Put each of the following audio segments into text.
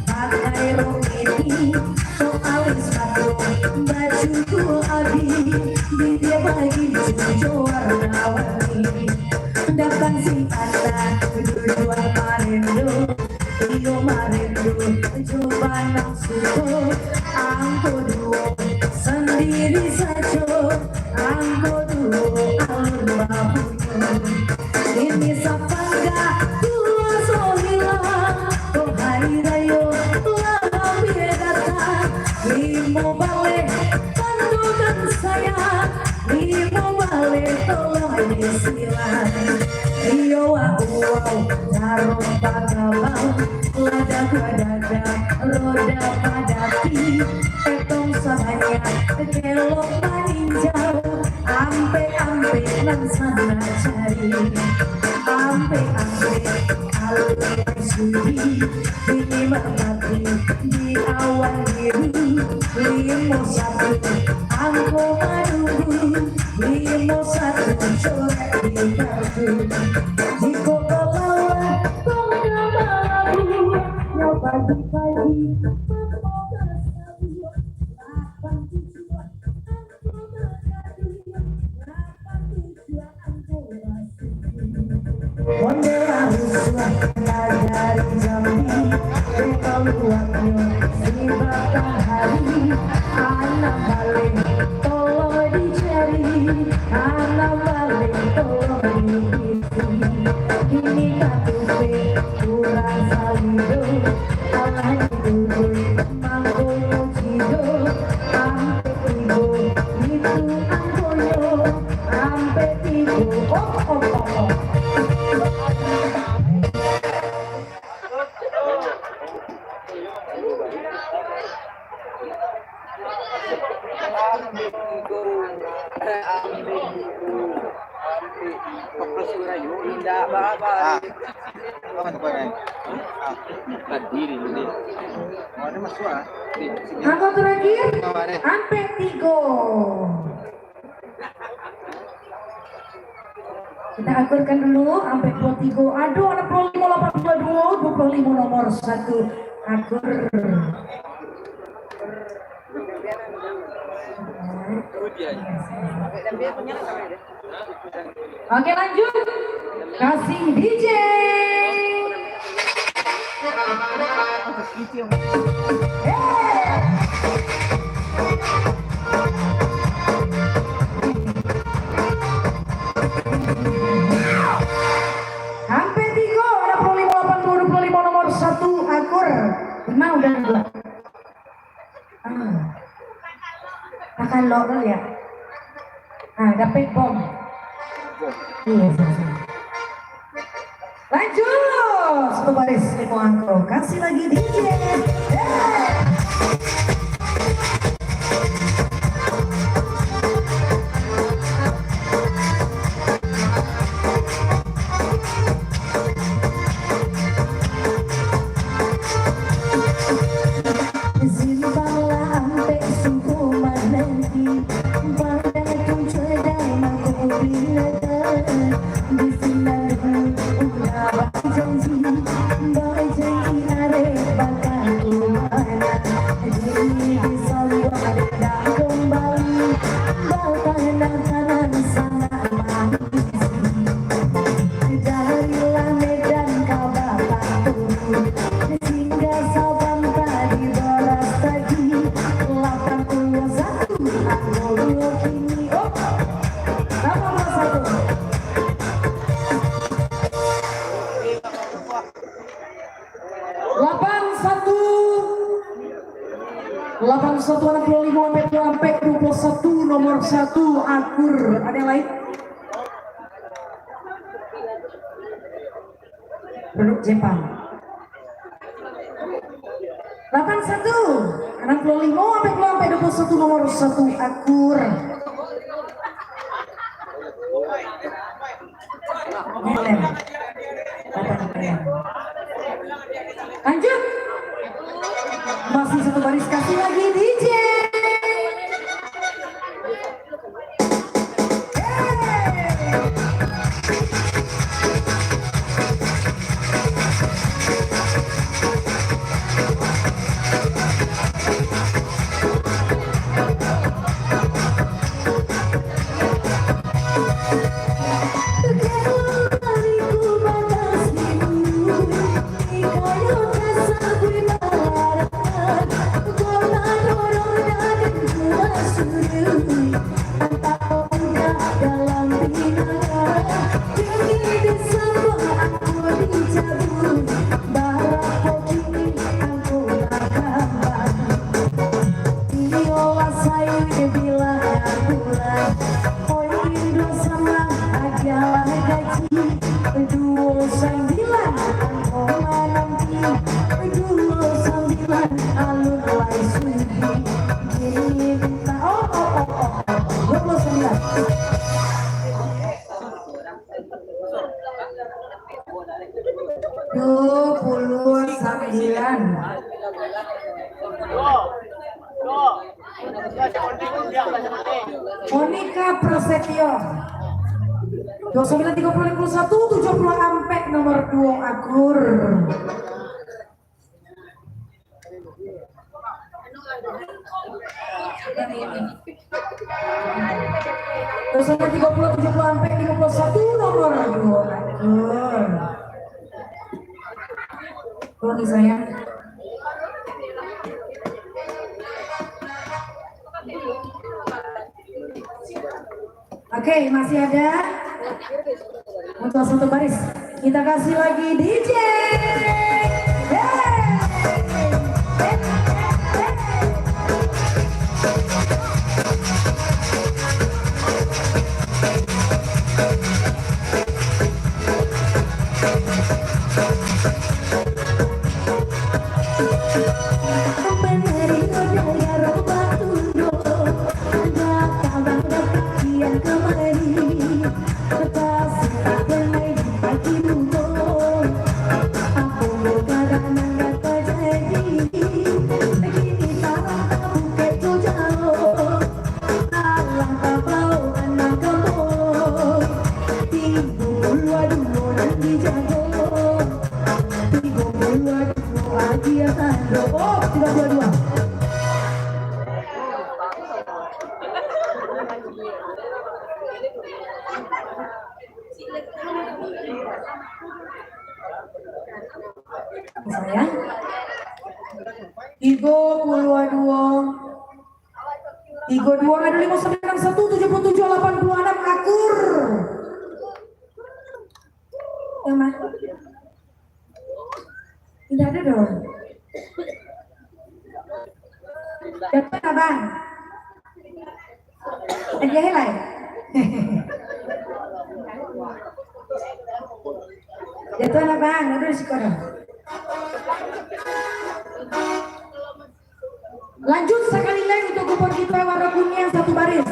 Pakai rok ini, soal sepatu, bajuku warna-warni datang si anak dua marindo iyo marindo coba nafsu angko duo sendiri saja angko duo alur babunya ini sapangga dua sohilang oh hari rayo lebih datang limo balik tandukan saya limo balik tolong disilang iyo wow taruh pagabang lada dada roda padati etong sahanya kelok maninjau ampe nan sana cari ampe alur sudi ini merpati di awan biru limo satu angko menunggu limo satu coret di kartu jiko kelawan tongga malu yang pagi-pagi Mondela rusua dari Jambi Rekam kuatnya si matahari anak balik tolong dicari anak balik tolong diisi ini katupe kurang salido Allah duduk mangko cido ampe tigo itu angkoyo ampe tigo oh Angka terakhir ampe tigo. Kita akurkan dulu ampe tigo. Aduh anak 25 25 nomor 1 akur. Oke lanjut, kasih DJ. Sampai 3 ada 25 nomor 1 akur. 5 udah dulu. Akan lokal ya. Nah, dapat bom. Iya, lanjut. Satu baris limo angko. Kasih lagi DJ. Nomor 1 akur. Ada yang lain? Produk Jepang 81 65 sampai 21 nomor 1 akur. Lanjut. Masih satu baris, kasih lagi DJ. Monica Prasetyo 2931 70 ampek nomor 2 Agur. Terus 30 ampek 51 nomor 2 Agur. Tuh nih sayang. Oke, masih ada untuk satu baris. Kita kasih lagi DJ. Sayang, Igo Pulua Duo, Igo 2 ada 591 77 86 Akur. Emang tidak ada dong. Dapat abang. Aja helai. Jatuh abang, ada sekolah. Lanjut sekali lagi untuk kupon kita warna kuning satu baris.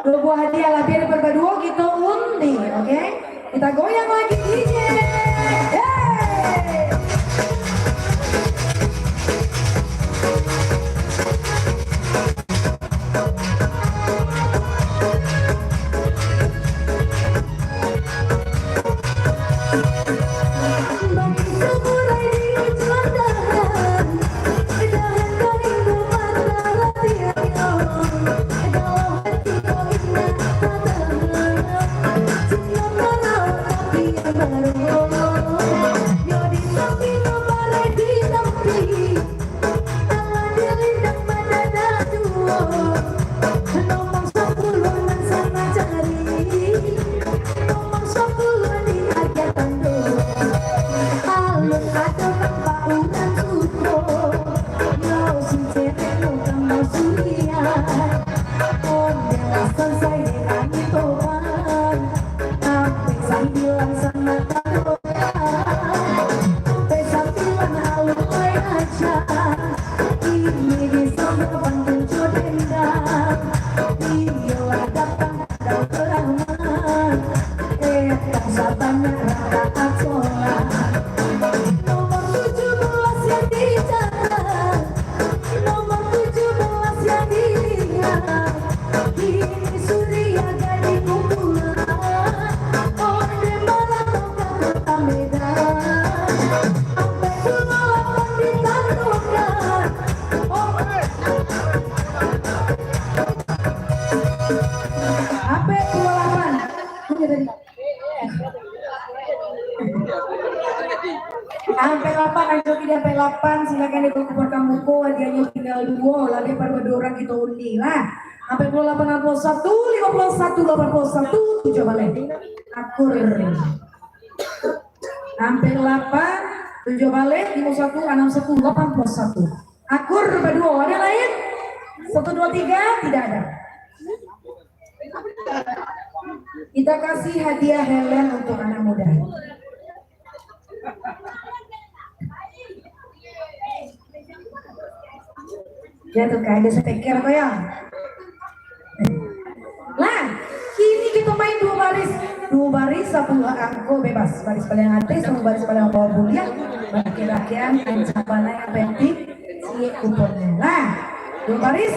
2 buah hadiah latihan berberdua kita undi, oke? Kita goyang lagi DJ. joki di sampai 8 silakan di kupon kamu ko hadiahnya tinggal 2 lagi pada 2 orang kita undi lah sampai 28 61 51 81 7 balik akur sampai 8 7 balik 51 61 81 akur berdua ada lain 1 2 3 tidak ada. Kita kasih hadiah Helen untuk anak muda. Ya tuh kayak ada speaker kok ya. Lah, kini kita main 2 baris. 2 baris 10 angko bebas. Baris paling atas sama baris paling bawah bulian. Bagi rakyat main sabana yang penting si kuponnya. Lah, 2 baris